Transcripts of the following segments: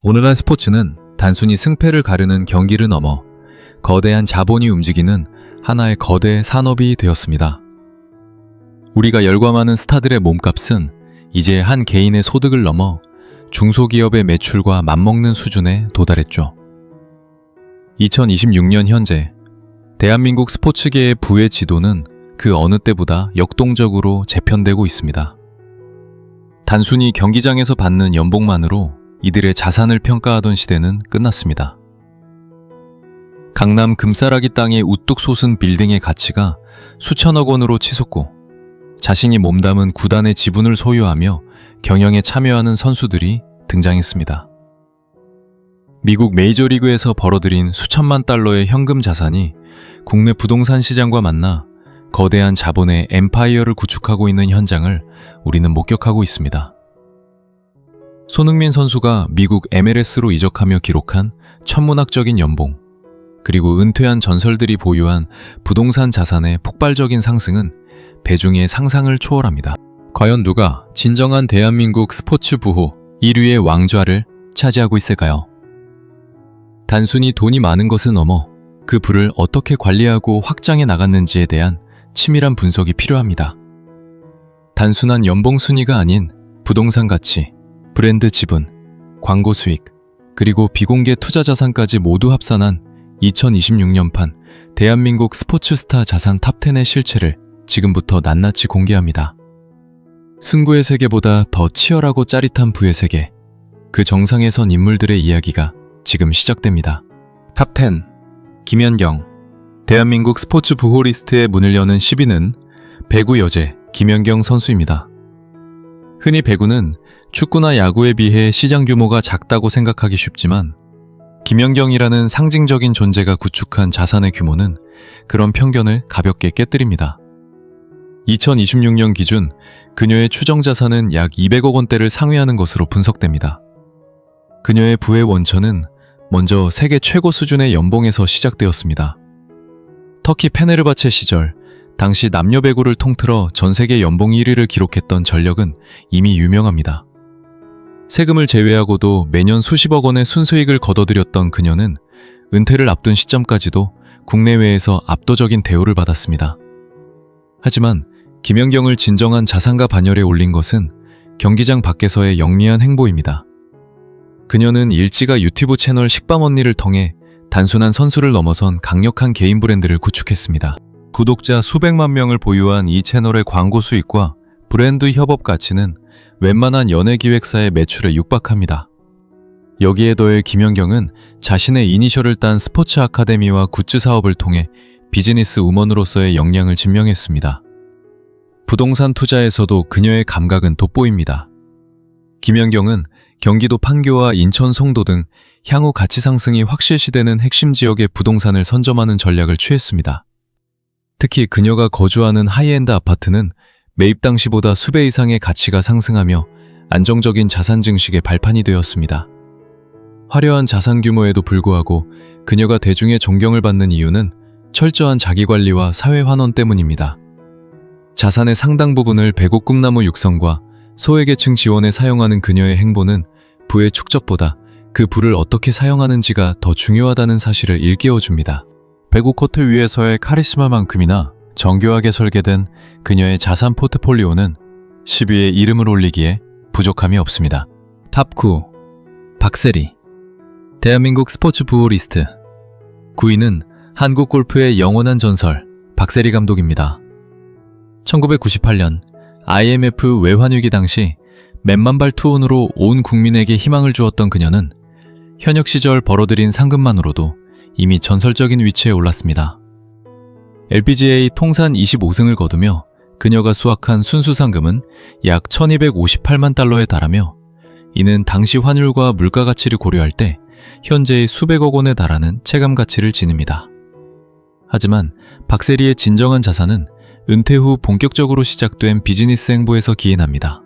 오늘날 스포츠는 단순히 승패를 가르는 경기를 넘어 거대한 자본이 움직이는 하나의 거대 산업이 되었습니다. 우리가 열광하는 스타들의 몸값은 이제 한 개인의 소득을 넘어 중소기업의 매출과 맞먹는 수준에 도달했죠. 2026년 현재 대한민국 스포츠계의 부의 지도는 그 어느 때보다 역동적으로 재편되고 있습니다. 단순히 경기장에서 받는 연봉만으로 이들의 자산을 평가하던 시대는 끝났습니다. 강남 금싸라기 땅에 우뚝 솟은 빌딩의 가치가 수천억 원으로 치솟고 자신이 몸담은 구단의 지분을 소유하며 경영에 참여하는 선수들이 등장했습니다. 미국 메이저리그에서 벌어들인 수천만 달러의 현금 자산이 국내 부동산 시장과 만나 거대한 자본의 엠파이어를 구축하고 있는 현장을 우리는 목격하고 있습니다. 손흥민 선수가 미국 MLS로 이적하며 기록한 천문학적인 연봉, 그리고 은퇴한 전설들이 보유한 부동산 자산의 폭발적인 상승은 배중의 상상을 초월합니다. 과연 누가 진정한 대한민국 스포츠 부호 1위의 왕좌를 차지하고 있을까요? 단순히 돈이 많은 것을 넘어 그 부를 어떻게 관리하고 확장해 나갔는지에 대한 치밀한 분석이 필요합니다. 단순한 연봉 순위가 아닌 부동산 가치, 브랜드 지분, 광고 수익, 그리고 비공개 투자 자산까지 모두 합산한 2026년판 대한민국 스포츠 스타 자산 탑10의 실체를 지금부터 낱낱이 공개합니다. 승부의 세계보다 더 치열하고 짜릿한 부의 세계, 그 정상에 선 인물들의 이야기가 지금 시작됩니다. 탑10 김연경. 대한민국 스포츠 부호 리스트의 문을 여는 10위는 배구 여제 김연경 선수입니다. 흔히 배구는 축구나 야구에 비해 시장 규모가 작다고 생각하기 쉽지만 김연경이라는 상징적인 존재가 구축한 자산의 규모는 그런 편견을 가볍게 깨뜨립니다. 2026년 기준 그녀의 추정 자산은 약 200억 원대를 상회하는 것으로 분석됩니다. 그녀의 부의 원천은 먼저 세계 최고 수준의 연봉에서 시작되었습니다. 터키 페네르바체 시절 당시 남녀 배구를 통틀어 전 세계 연봉 1위를 기록했던 전력은 이미 유명합니다. 세금을 제외하고도 매년 수십억 원의 순수익을 거둬들였던 그녀는 은퇴를 앞둔 시점까지도 국내외에서 압도적인 대우를 받았습니다. 하지만 김연경을 진정한 자산가 반열에 올린 것은 경기장 밖에서의 영리한 행보입니다. 그녀는 일지가 유튜브 채널 식밤 언니를 통해 단순한 선수를 넘어선 강력한 개인 브랜드를 구축했습니다. 구독자 수백만 명을 보유한 이 채널의 광고 수익과 브랜드 협업 가치는 웬만한 연예기획사의 매출에 육박합니다. 여기에 더해 김연경은 자신의 이니셜을 딴 스포츠 아카데미와 굿즈 사업을 통해 비즈니스 우먼으로서의 역량을 증명했습니다. 부동산 투자에서도 그녀의 감각은 돋보입니다. 김연경은 경기도 판교와 인천 송도 등 향후 가치 상승이 확실시되는 핵심 지역의 부동산을 선점하는 전략을 취했습니다. 특히 그녀가 거주하는 하이엔드 아파트는 매입 당시보다 수배 이상의 가치가 상승하며 안정적인 자산 증식의 발판이 되었습니다. 화려한 자산 규모에도 불구하고 그녀가 대중의 존경을 받는 이유는 철저한 자기관리와 사회 환원 때문입니다. 자산의 상당 부분을 배구 꿈나무 육성과 소외계층 지원에 사용하는 그녀의 행보는 부의 축적보다 그 부를 어떻게 사용하는지가 더 중요하다는 사실을 일깨워줍니다. 배구 코트 위에서의 카리스마만큼이나 정교하게 설계된 그녀의 자산 포트폴리오는 10위에 이름을 올리기에 부족함이 없습니다. 탑9 박세리. 대한민국 스포츠 부호 리스트 9위는 한국 골프의 영원한 전설 박세리 감독입니다. 1998년 IMF 외환위기 당시 몇만발 투혼으로 온 국민에게 희망을 주었던 그녀는 현역 시절 벌어들인 상금만으로도 이미 전설적인 위치에 올랐습니다. LPGA 통산 25승을 거두며 그녀가 수확한 순수 상금은 약 1258만 달러에 달하며 이는 당시 환율과 물가 가치를 고려할 때 현재의 수백억 원에 달하는 체감 가치를 지닙니다. 하지만 박세리의 진정한 자산은 은퇴 후 본격적으로 시작된 비즈니스 행보에서 기인합니다.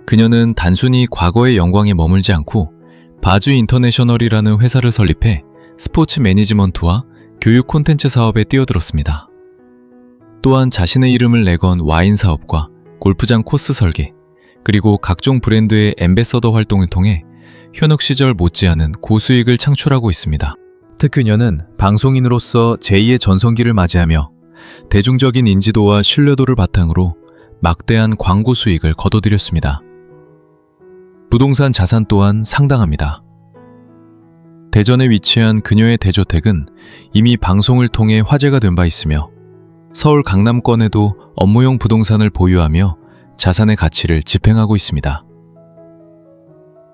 그녀는 단순히 과거의 영광에 머물지 않고 바주 인터내셔널이라는 회사를 설립해 스포츠 매니지먼트와 교육 콘텐츠 사업에 뛰어들었습니다. 또한 자신의 이름을 내건 와인 사업과 골프장 코스 설계, 그리고 각종 브랜드의 앰베서더 활동을 통해 현역 시절 못지않은 고수익을 창출하고 있습니다. 특그녀는 방송인으로서 제2의 전성기를 맞이하며 대중적인 인지도와 신뢰도를 바탕으로 막대한 광고 수익을 거둬들였습니다. 부동산 자산 또한 상당합니다. 대전에 위치한 그녀의 대저택은 이미 방송을 통해 화제가 된 바 있으며 서울 강남권에도 업무용 부동산을 보유하며 자산의 가치를 집행하고 있습니다.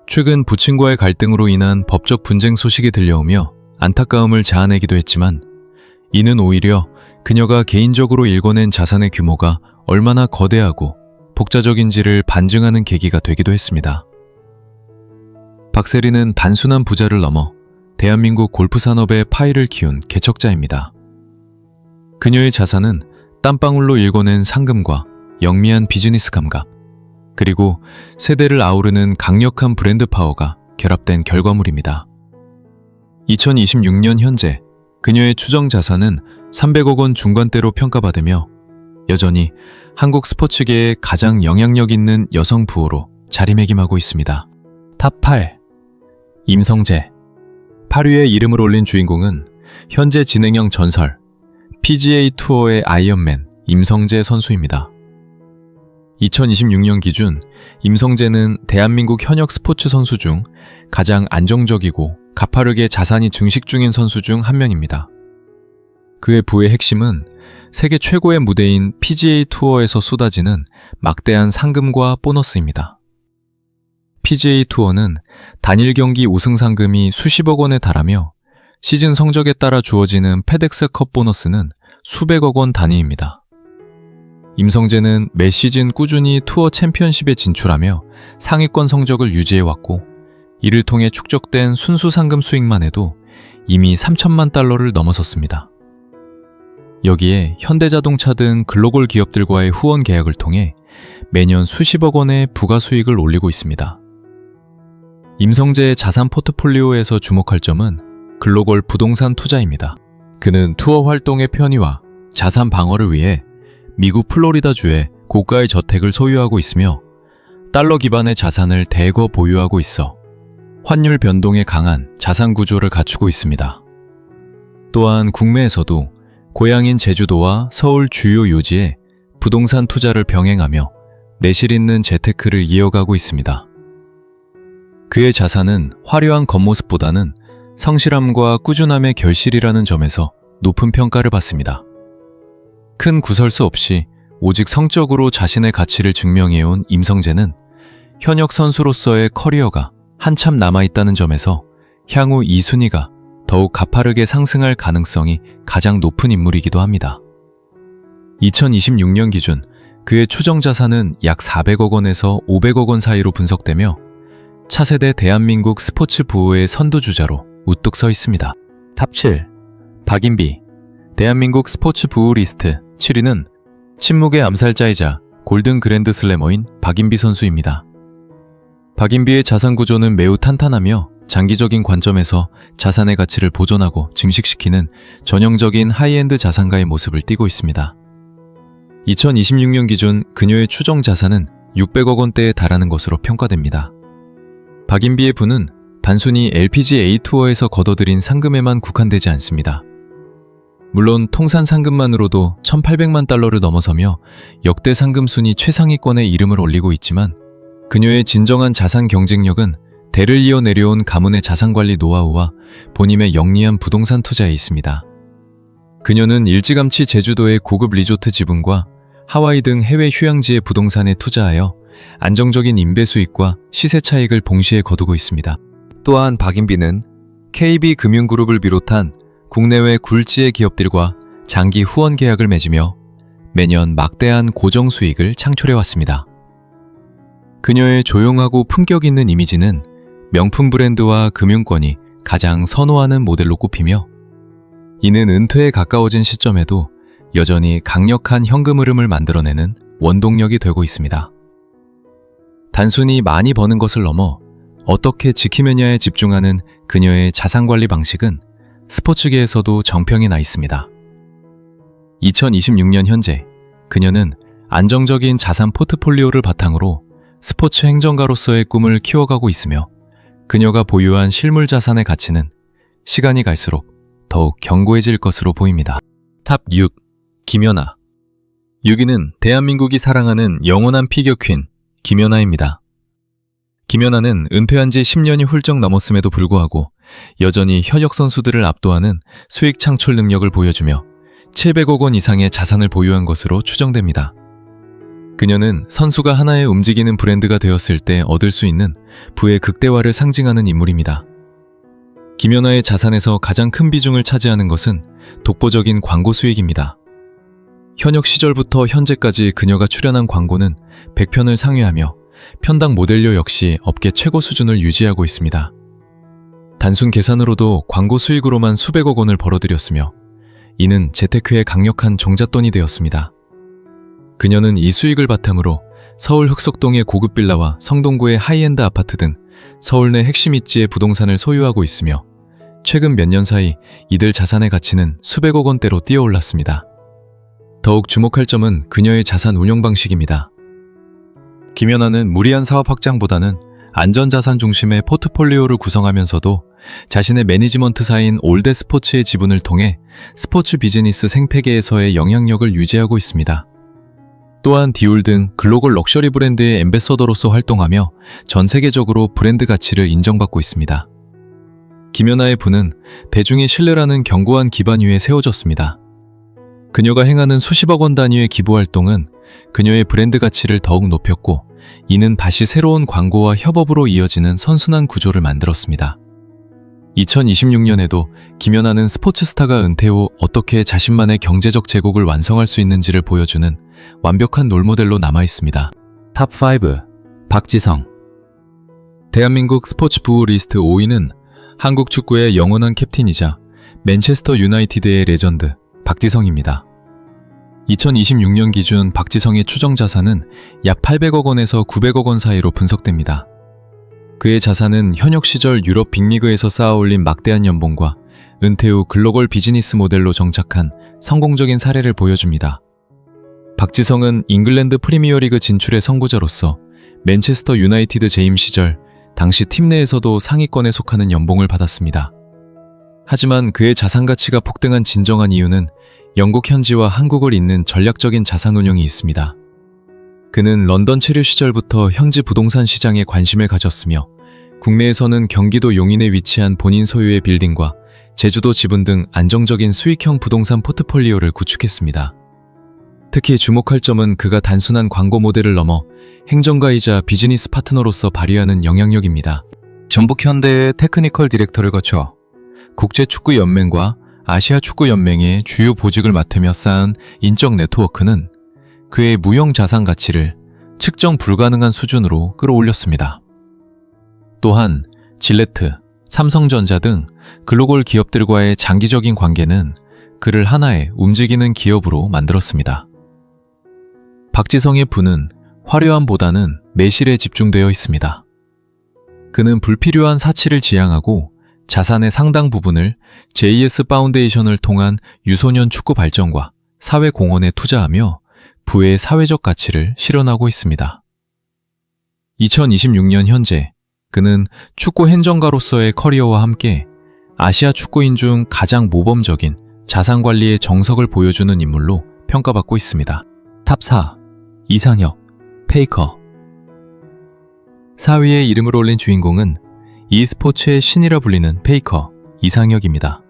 최근 부친과의 갈등으로 인한 법적 분쟁 소식이 들려오며 안타까움을 자아내기도 했지만 이는 오히려 그녀가 개인적으로 일궈낸 자산의 규모가 얼마나 거대하고 복자적인지를 반증하는 계기가 되기도 했습니다. 박세리는 단순한 부자를 넘어 대한민국 골프 산업의 파이를 키운 개척자입니다. 그녀의 자산은 땀방울로 일궈낸 상금과 영미한 비즈니스 감각, 그리고 세대를 아우르는 강력한 브랜드 파워가 결합된 결과물입니다. 2026년 현재 그녀의 추정 자산은 300억 원 중반대로 평가받으며 여전히 한국 스포츠계의 가장 영향력 있는 여성 부호로 자리매김하고 있습니다. 탑 8. 임성재. 8위에 이름을 올린 주인공은 현재 진행형 전설 PGA 투어의 아이언맨 임성재 선수입니다. 2026년 기준 임성재는 대한민국 현역 스포츠 선수 중 가장 안정적이고 가파르게 자산이 증식 중인 선수 중 한 명입니다. 그의 부의 핵심은 세계 최고의 무대인 PGA 투어에서 쏟아지는 막대한 상금과 보너스입니다. PGA 투어는 단일 경기 우승 상금이 수십억 원에 달하며 시즌 성적에 따라 주어지는 페덱스컵 보너스는 수백억 원 단위입니다. 임성재는 매 시즌 꾸준히 투어 챔피언십에 진출하며 상위권 성적을 유지해왔고 이를 통해 축적된 순수 상금 수익만 해도 이미 3천만 달러를 넘어섰습니다. 여기에 현대자동차 등 글로벌 기업들과의 후원 계약을 통해 매년 수십억 원의 부가 수익을 올리고 있습니다. 임성재의 자산 포트폴리오에서 주목할 점은 글로벌 부동산 투자입니다. 그는 투어 활동의 편의와 자산 방어를 위해 미국 플로리다주에 고가의 저택을 소유하고 있으며 달러 기반의 자산을 대거 보유하고 있어 환율 변동에 강한 자산 구조를 갖추고 있습니다. 또한 국내에서도 고향인 제주도와 서울 주요 요지에 부동산 투자를 병행하며 내실 있는 재테크를 이어가고 있습니다. 그의 자산은 화려한 겉모습보다는 성실함과 꾸준함의 결실이라는 점에서 높은 평가를 받습니다. 큰 구설수 없이 오직 성적으로 자신의 가치를 증명해온 임성재는 현역 선수로서의 커리어가 한참 남아있다는 점에서 향후 이 순위가 더욱 가파르게 상승할 가능성이 가장 높은 인물이기도 합니다. 2026년 기준 그의 추정 자산은 약 400억 원에서 500억 원 사이로 분석되며 차세대 대한민국 스포츠 부호의 선두주자로 우뚝 서 있습니다. 탑 7. 박인비. 대한민국 스포츠 부호 리스트 7위는 침묵의 암살자이자 골든 그랜드 슬래머인 박인비 선수입니다. 박인비의 자산 구조는 매우 탄탄하며 장기적인 관점에서 자산의 가치를 보존하고 증식시키는 전형적인 하이엔드 자산가의 모습을 띠고 있습니다. 2026년 기준 그녀의 추정 자산은 600억 원대에 달하는 것으로 평가됩니다. 박인비의 부는 단순히 LPGA 투어에서 거둬들인 상금에만 국한되지 않습니다. 물론 통산 상금만으로도 1,800만 달러를 넘어서며 역대 상금 순위 최상위권에 이름을 올리고 있지만 그녀의 진정한 자산 경쟁력은 대를 이어 내려온 가문의 자산관리 노하우와 본인의 영리한 부동산 투자에 있습니다. 그녀는 일찌감치 제주도의 고급 리조트 지분과 하와이 등 해외 휴양지의 부동산에 투자하여 안정적인 임대 수익과 시세 차익을 동시에 거두고 있습니다. 또한 박인비는 KB금융그룹을 비롯한 국내외 굴지의 기업들과 장기 후원 계약을 맺으며 매년 막대한 고정 수익을 창출해왔습니다. 그녀의 조용하고 품격 있는 이미지는 명품 브랜드와 금융권이 가장 선호하는 모델로 꼽히며 이는 은퇴에 가까워진 시점에도 여전히 강력한 현금 흐름을 만들어내는 원동력이 되고 있습니다. 단순히 많이 버는 것을 넘어 어떻게 지키느냐에 집중하는 그녀의 자산관리 방식은 스포츠계에서도 정평이 나 있습니다. 2026년 현재 그녀는 안정적인 자산 포트폴리오를 바탕으로 스포츠 행정가로서의 꿈을 키워가고 있으며 그녀가 보유한 실물 자산의 가치는 시간이 갈수록 더욱 견고해질 것으로 보입니다. 탑 6. 김연아. 6위는 대한민국이 사랑하는 영원한 피겨 퀸 김연아입니다. 김연아는 은퇴한 지 10년이 훌쩍 넘었음에도 불구하고 여전히 현역 선수들을 압도하는 수익 창출 능력을 보여주며 700억 원 이상의 자산을 보유한 것으로 추정됩니다. 그녀는 선수가 하나의 움직이는 브랜드가 되었을 때 얻을 수 있는 부의 극대화를 상징하는 인물입니다. 김연아의 자산에서 가장 큰 비중을 차지하는 것은 독보적인 광고 수익입니다. 현역 시절부터 현재까지 그녀가 출연한 광고는 100편을 상회하며 편당 모델료 역시 업계 최고 수준을 유지하고 있습니다. 단순 계산으로도 광고 수익으로만 수백억 원을 벌어들였으며 이는 재테크의 강력한 종잣돈이 되었습니다. 그녀는 이 수익을 바탕으로 서울 흑석동의 고급 빌라와 성동구의 하이엔드 아파트 등 서울 내 핵심 입지의 부동산을 소유하고 있으며 최근 몇 년 사이 이들 자산의 가치는 수백억 원대로 뛰어올랐습니다. 더욱 주목할 점은 그녀의 자산 운영 방식입니다. 김연아는 무리한 사업 확장보다는 안전자산 중심의 포트폴리오를 구성하면서도 자신의 매니지먼트사인 올드스포츠의 지분을 통해 스포츠 비즈니스 생태계에서의 영향력을 유지하고 있습니다. 또한 디올 등 글로벌 럭셔리 브랜드의 앰베서더로서 활동하며 전 세계적으로 브랜드 가치를 인정받고 있습니다. 김연아의 부는 대중의 신뢰라는 견고한 기반 위에 세워졌습니다. 그녀가 행하는 수십억 원 단위의 기부 활동은 그녀의 브랜드 가치를 더욱 높였고 이는 다시 새로운 광고와 협업으로 이어지는 선순환 구조를 만들었습니다. 2026년에도 김연아는 스포츠 스타가 은퇴 후 어떻게 자신만의 경제적 제국을 완성할 수 있는지를 보여주는 완벽한 롤모델로 남아있습니다. 탑 5. 박지성. 대한민국 스포츠 부호 리스트 5위는 한국 축구의 영원한 캡틴이자 맨체스터 유나이티드의 레전드 박지성입니다. 2026년 기준 박지성의 추정 자산은 약 800억 원에서 900억 원 사이로 분석됩니다. 그의 자산은 현역 시절 유럽 빅리그에서 쌓아올린 막대한 연봉과 은퇴 후 글로벌 비즈니스 모델로 정착한 성공적인 사례를 보여줍니다. 박지성은 잉글랜드 프리미어리그 진출의 선구자로서 맨체스터 유나이티드 재임 시절 당시 팀 내에서도 상위권에 속하는 연봉을 받았습니다. 하지만 그의 자산 가치가 폭등한 진정한 이유는 영국 현지와 한국을 잇는 전략적인 자산 운용이 있습니다. 그는 런던 체류 시절부터 현지 부동산 시장에 관심을 가졌으며 국내에서는 경기도 용인에 위치한 본인 소유의 빌딩과 제주도 지분 등 안정적인 수익형 부동산 포트폴리오를 구축했습니다. 특히 주목할 점은 그가 단순한 광고 모델을 넘어 행정가이자 비즈니스 파트너로서 발휘하는 영향력입니다. 전북현대의 테크니컬 디렉터를 거쳐 국제축구연맹과 아시아축구연맹의 주요 보직을 맡으며 쌓은 인적 네트워크는 그의 무형 자산 가치를 측정 불가능한 수준으로 끌어올렸습니다. 또한 질레트, 삼성전자 등 글로벌 기업들과의 장기적인 관계는 그를 하나의 움직이는 기업으로 만들었습니다. 박지성의 부는 화려함보다는 매실에 집중되어 있습니다. 그는 불필요한 사치를 지양하고 자산의 상당 부분을 JS 파운데이션을 통한 유소년 축구 발전과 사회 공헌에 투자하며 부의 사회적 가치를 실현하고 있습니다. 2026년 현재 그는 축구 행정가로서의 커리어와 함께 아시아 축구인 중 가장 모범적인 자산 관리의 정석을 보여주는 인물로 평가받고 있습니다. 탑 4. 이상혁, 페이커. 4위에 이름을 올린 주인공은 e스포츠의 신이라 불리는 페이커, 이상혁입니다.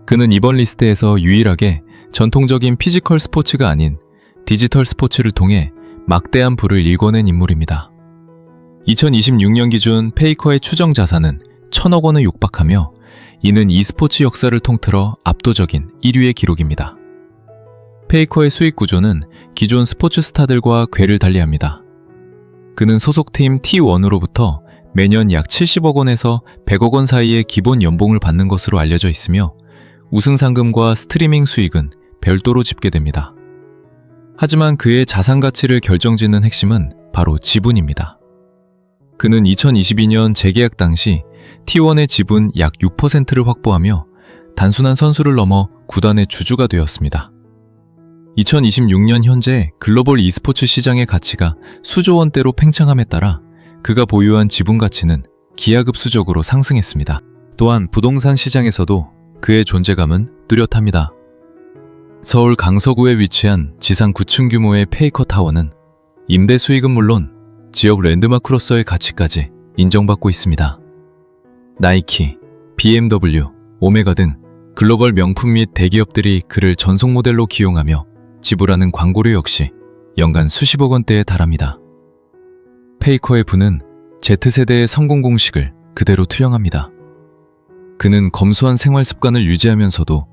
그는 이번 리스트에서 유일하게 전통적인 피지컬 스포츠가 아닌 디지털 스포츠를 통해 막대한 부를 일궈낸 인물입니다. 2026년 기준 페이커의 추정 자산은 1000억 원을 육박하며 이는 e스포츠 역사를 통틀어 압도적인 1위의 기록입니다. 페이커의 수익 구조는 기존 스포츠 스타들과 궤를 달리합니다. 그는 소속팀 T1으로부터 매년 약 70억 원에서 100억 원 사이의 기본 연봉을 받는 것으로 알려져 있으며 우승 상금과 스트리밍 수익은 별도로 집계됩니다. 하지만 그의 자산 가치를 결정짓는 핵심은 바로 지분입니다. 그는 2022년 재계약 당시 T1의 지분 약 6%를 확보하며 단순한 선수를 넘어 구단의 주주가 되었습니다. 2026년 현재 글로벌 e스포츠 시장의 가치가 수조 원대로 팽창함에 따라 그가 보유한 지분 가치는 기하급수적으로 상승했습니다. 또한 부동산 시장에서도 그의 존재감은 뚜렷합니다. 서울 강서구에 위치한 지상 9층 규모의 페이커 타워는 임대 수익은 물론 지역 랜드마크로서의 가치까지 인정받고 있습니다. 나이키, BMW, 오메가 등 글로벌 명품 및 대기업들이 그를 전속 모델로 기용하며 지불하는 광고료 역시 연간 수십억 원대에 달합니다. 페이커의 부는 Z세대의 성공 공식을 그대로 투영합니다. 그는 검소한 생활 습관을 유지하면서도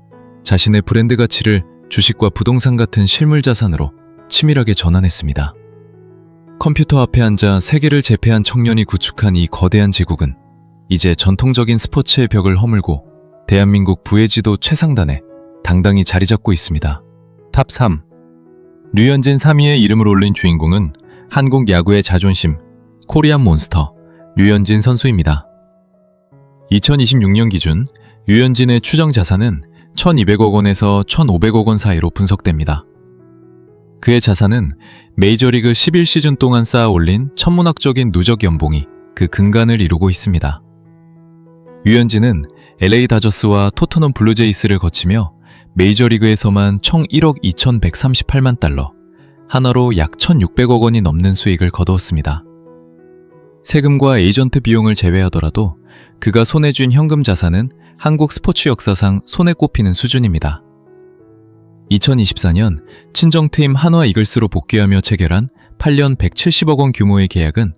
자신의 브랜드 가치를 주식과 부동산 같은 실물 자산으로 치밀하게 전환했습니다. 컴퓨터 앞에 앉아 세계를 제패한 청년이 구축한 이 거대한 제국은 이제 전통적인 스포츠의 벽을 허물고 대한민국 부의 지도 최상단에 당당히 자리 잡고 있습니다. 탑 3. 류현진 3위에 이름을 올린 주인공은 한국 야구의 자존심, 코리안 몬스터, 류현진 선수입니다. 2026년 기준 류현진의 추정 자산은 1,200억 원에서 1,500억 원 사이로 분석됩니다. 그의 자산은 메이저리그 11시즌 동안 쌓아 올린 천문학적인 누적 연봉이 그 근간을 이루고 있습니다. 류현진은 LA 다저스와 토트넘 블루제이스를 거치며 메이저리그에서만 총 1억 2,138만 달러, 한화로 약 1,600억 원이 넘는 수익을 거두었습니다. 세금과 에이전트 비용을 제외하더라도 그가 손에 쥔 현금 자산은 한국 스포츠 역사상 손에 꼽히는 수준입니다. 2024년 친정팀 한화 이글스로 복귀하며 체결한 8년 170억 원 규모의 계약은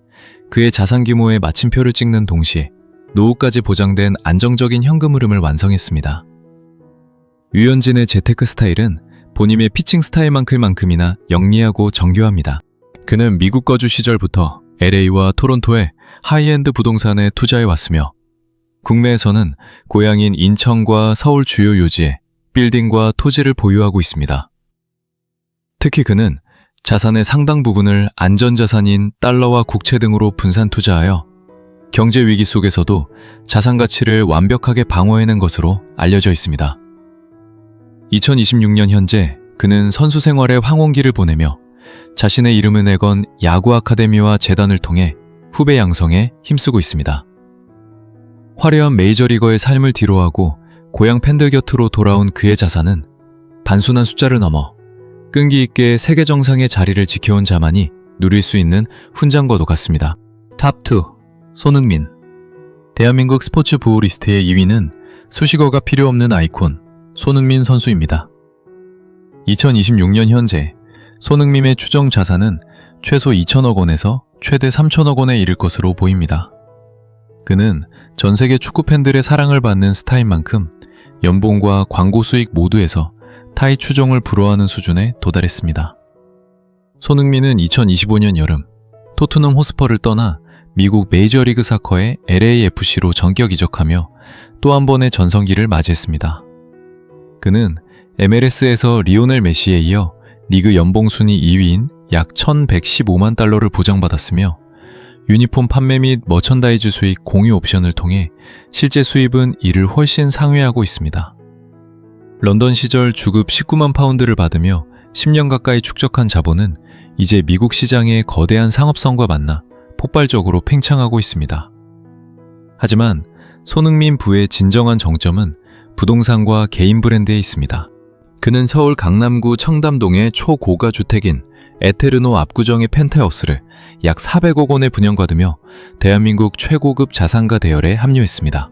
그의 자산 규모의 마침표를 찍는 동시에 노후까지 보장된 안정적인 현금 흐름을 완성했습니다. 류현진의 재테크 스타일은 본인의 피칭 스타일만큼이나 영리하고 정교합니다. 그는 미국 거주 시절부터 LA와 토론토의 하이엔드 부동산에 투자해왔으며 국내에서는 고향인 인천과 서울 주요 요지에 빌딩과 토지를 보유하고 있습니다. 특히 그는 자산의 상당 부분을 안전자산인 달러와 국채 등으로 분산 투자하여 경제 위기 속에서도 자산 가치를 완벽하게 방어해낸 것으로 알려져 있습니다. 2026년 현재 그는 선수 생활의 황혼기를 보내며 자신의 이름을 내건 야구 아카데미와 재단을 통해 후배 양성에 힘쓰고 있습니다. 화려한 메이저리거의 삶을 뒤로하고 고향 팬들 곁으로 돌아온 그의 자산은 단순한 숫자를 넘어 끈기 있게 세계 정상의 자리를 지켜온 자만이 누릴 수 있는 훈장과도 같습니다. 탑 2. 손흥민. 대한민국 스포츠 부호 리스트의 2위는 수식어가 필요 없는 아이콘 손흥민 선수입니다. 2026년 현재 손흥민의 추정 자산은 최소 2천억 원에서 최대 3천억 원에 이를 것으로 보입니다. 그는 전 세계 축구 팬들의 사랑을 받는 스타인 만큼 연봉과 광고 수익 모두에서 타이 추종을 불허하는 수준에 도달했습니다. 손흥민은 2025년 여름 토트넘 호스퍼를 떠나 미국 메이저리그 사커의 LAFC로 전격 이적하며 또 한 번의 전성기를 맞이했습니다. 그는 MLS에서 리오넬 메시에 이어 리그 연봉 순위 2위인 약 1,115만 달러를 보장받았으며 유니폼 판매 및 머천다이즈 수익 공유 옵션을 통해 실제 수입은 이를 훨씬 상회하고 있습니다. 런던 시절 주급 19만 파운드를 받으며 10년 가까이 축적한 자본은 이제 미국 시장의 거대한 상업성과 만나 폭발적으로 팽창하고 있습니다. 하지만 손흥민 부의 진정한 정점은 부동산과 개인 브랜드에 있습니다. 그는 서울 강남구 청담동의 초고가 주택인 에테르노 압구정의 펜트하우스를 약 400억 원에 분양받으며 대한민국 최고급 자산가 대열에 합류했습니다.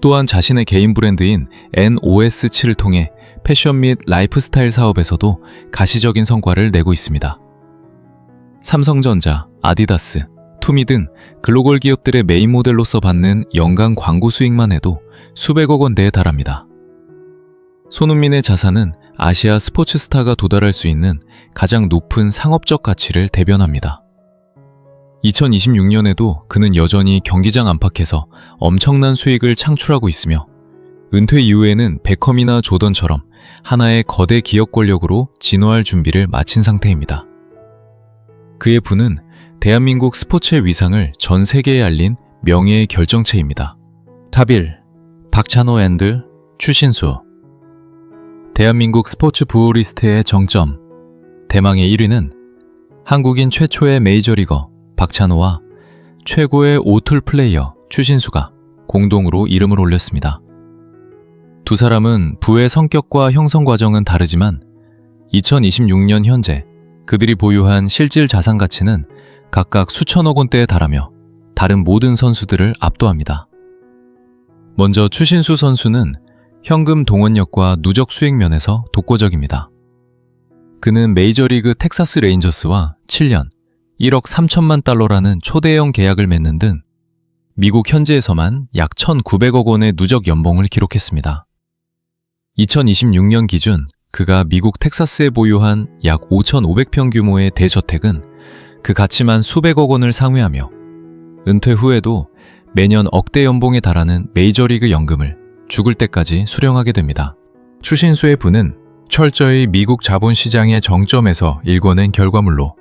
또한 자신의 개인 브랜드인 NOS7을 통해 패션 및 라이프스타일 사업에서도 가시적인 성과를 내고 있습니다. 삼성전자, 아디다스, 투미 등 글로벌 기업들의 메인 모델로서 받는 연간 광고 수익만 해도 수백억 원대에 달합니다. 손흥민의 자산은 아시아 스포츠 스타가 도달할 수 있는 가장 높은 상업적 가치를 대변합니다. 2026년에도 그는 여전히 경기장 안팎에서 엄청난 수익을 창출하고 있으며 은퇴 이후에는 베컴이나 조던처럼 하나의 거대 기업 권력으로 진화할 준비를 마친 상태입니다. 그의 부는 대한민국 스포츠의 위상을 전 세계에 알린 명예의 결정체입니다. 탑 1. 박찬호 앤드 추신수. 대한민국 스포츠 부호 리스트의 정점. 대망의 1위는 한국인 최초의 메이저리거 박찬호와 최고의 오툴 플레이어 추신수가 공동으로 이름을 올렸습니다. 두 사람은 부의 성격과 형성 과정은 다르지만 2026년 현재 그들이 보유한 실질 자산 가치는 각각 수천억 원대에 달하며 다른 모든 선수들을 압도합니다. 먼저 추신수 선수는 현금 동원력과 누적 수익 면에서 독보적입니다. 그는 메이저리그 텍사스 레인저스와 7년 1억 3천만 달러라는 초대형 계약을 맺는 등 미국 현지에서만 약 1,900억 원의 누적 연봉을 기록했습니다. 2026년 기준 그가 미국 텍사스에 보유한 약 5,500평 규모의 대저택은 그 가치만 수백억 원을 상회하며 은퇴 후에도 매년 억대 연봉에 달하는 메이저리그 연금을 죽을 때까지 수령하게 됩니다. 추신수의 부는 철저히 미국 자본시장의 정점에서 일궈낸 결과물로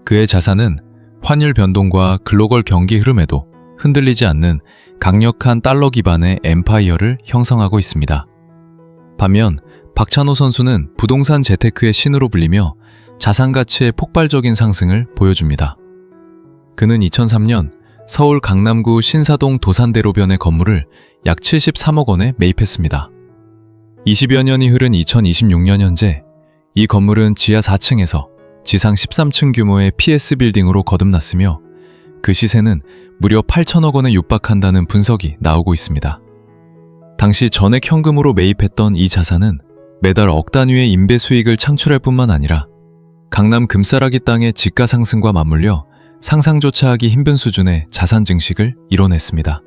그의 자산은 환율 변동과 글로벌 경기 흐름에도 흔들리지 않는 강력한 달러 기반의 엠파이어를 형성하고 있습니다. 반면 박찬호 선수는 부동산 재테크의 신으로 불리며 자산 가치의 폭발적인 상승을 보여줍니다. 그는 2003년 서울 강남구 신사동 도산대로변의 건물을 약 73억 원에 매입했습니다. 20여 년이 흐른 2026년 현재 이 건물은 지하 4층에서 지상 13층 규모의 PS 빌딩으로 거듭났으며 그 시세는 무려 8천억 원에 육박한다는 분석이 나오고 있습니다. 당시 전액 현금으로 매입했던 이 자산은 매달 억 단위의 임대 수익을 창출할 뿐만 아니라 강남 금싸라기 땅의 지가 상승과 맞물려 상상조차 하기 힘든 수준의 자산 증식을 이뤄냈습니다.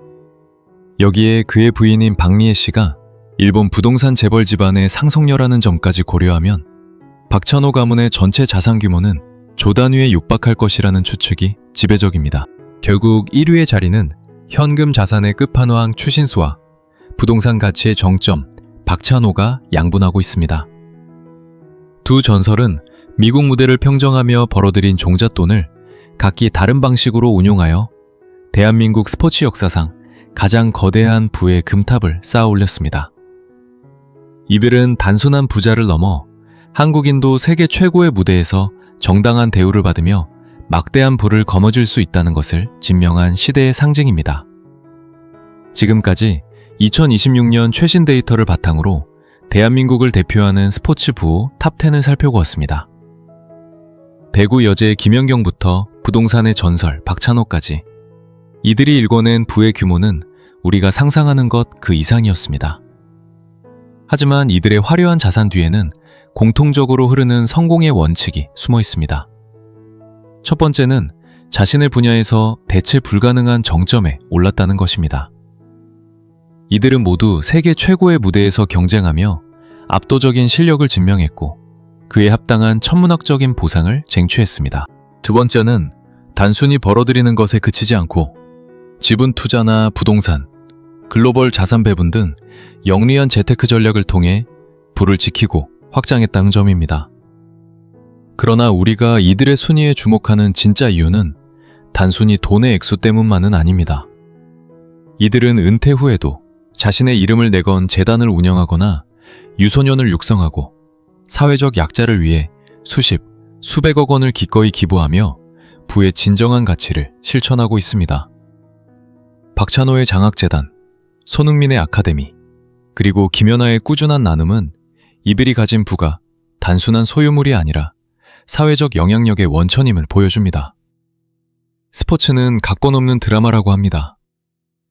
여기에 그의 부인인 박리애 씨가 일본 부동산 재벌 집안의 상속녀라는 점까지 고려하면 박찬호 가문의 전체 자산 규모는 조 단위에 육박할 것이라는 추측이 지배적입니다. 결국 1위의 자리는 현금 자산의 끝판왕 추신수와 부동산 가치의 정점 박찬호가 양분하고 있습니다. 두 전설은 미국 무대를 평정하며 벌어들인 종잣돈을 각기 다른 방식으로 운용하여 대한민국 스포츠 역사상 가장 거대한 부의 금탑을 쌓아 올렸습니다. 이들은 단순한 부자를 넘어 한국인도 세계 최고의 무대에서 정당한 대우를 받으며 막대한 부를 거머쥘 수 있다는 것을 증명한 시대의 상징입니다. 지금까지 2026년 최신 데이터를 바탕으로 대한민국을 대표하는 스포츠 부호 탑10을 살펴보고 왔습니다. 배구 여제 김연경부터 부동산의 전설 박찬호까지 이들이 일궈낸 부의 규모는 우리가 상상하는 것 그 이상이었습니다. 하지만 이들의 화려한 자산 뒤에는 공통적으로 흐르는 성공의 원칙이 숨어 있습니다. 첫 번째는 자신의 분야에서 대체 불가능한 정점에 올랐다는 것입니다. 이들은 모두 세계 최고의 무대에서 경쟁하며 압도적인 실력을 증명했고 그에 합당한 천문학적인 보상을 쟁취했습니다. 두 번째는 단순히 벌어들이는 것에 그치지 않고 지분 투자나 부동산, 글로벌 자산 배분 등 영리한 재테크 전략을 통해 부를 지키고 확장했다는 점입니다. 그러나 우리가 이들의 순위에 주목하는 진짜 이유는 단순히 돈의 액수 때문만은 아닙니다. 이들은 은퇴 후에도 자신의 이름을 내건 재단을 운영하거나 유소년을 육성하고 사회적 약자를 위해 수십, 수백억 원을 기꺼이 기부하며 부의 진정한 가치를 실천하고 있습니다. 박찬호의 장학재단, 손흥민의 아카데미, 그리고 김연아의 꾸준한 나눔은 이들이 가진 부가 단순한 소유물이 아니라 사회적 영향력의 원천임을 보여줍니다. 스포츠는 각본 없는 드라마라고 합니다.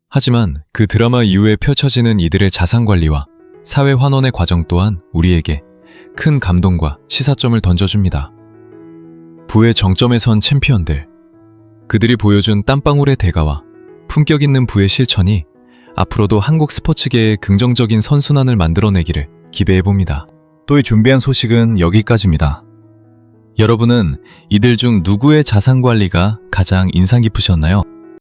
하지만 그 드라마 이후에 펼쳐지는 이들의 자산 관리와 사회 환원의 과정 또한 우리에게 큰 감동과 시사점을 던져줍니다. 부의 정점에 선 챔피언들, 그들이 보여준 땀방울의 대가와 품격 있는 부의 실천이 앞으로도 한국 스포츠계에 긍정적인 선순환을 만들어내기를 기대해봅니다. 또이 준비한 소식은 여기까지입니다. 여러분은 이들 중 누구의 자산 관리가 가장 인상 깊으셨나요?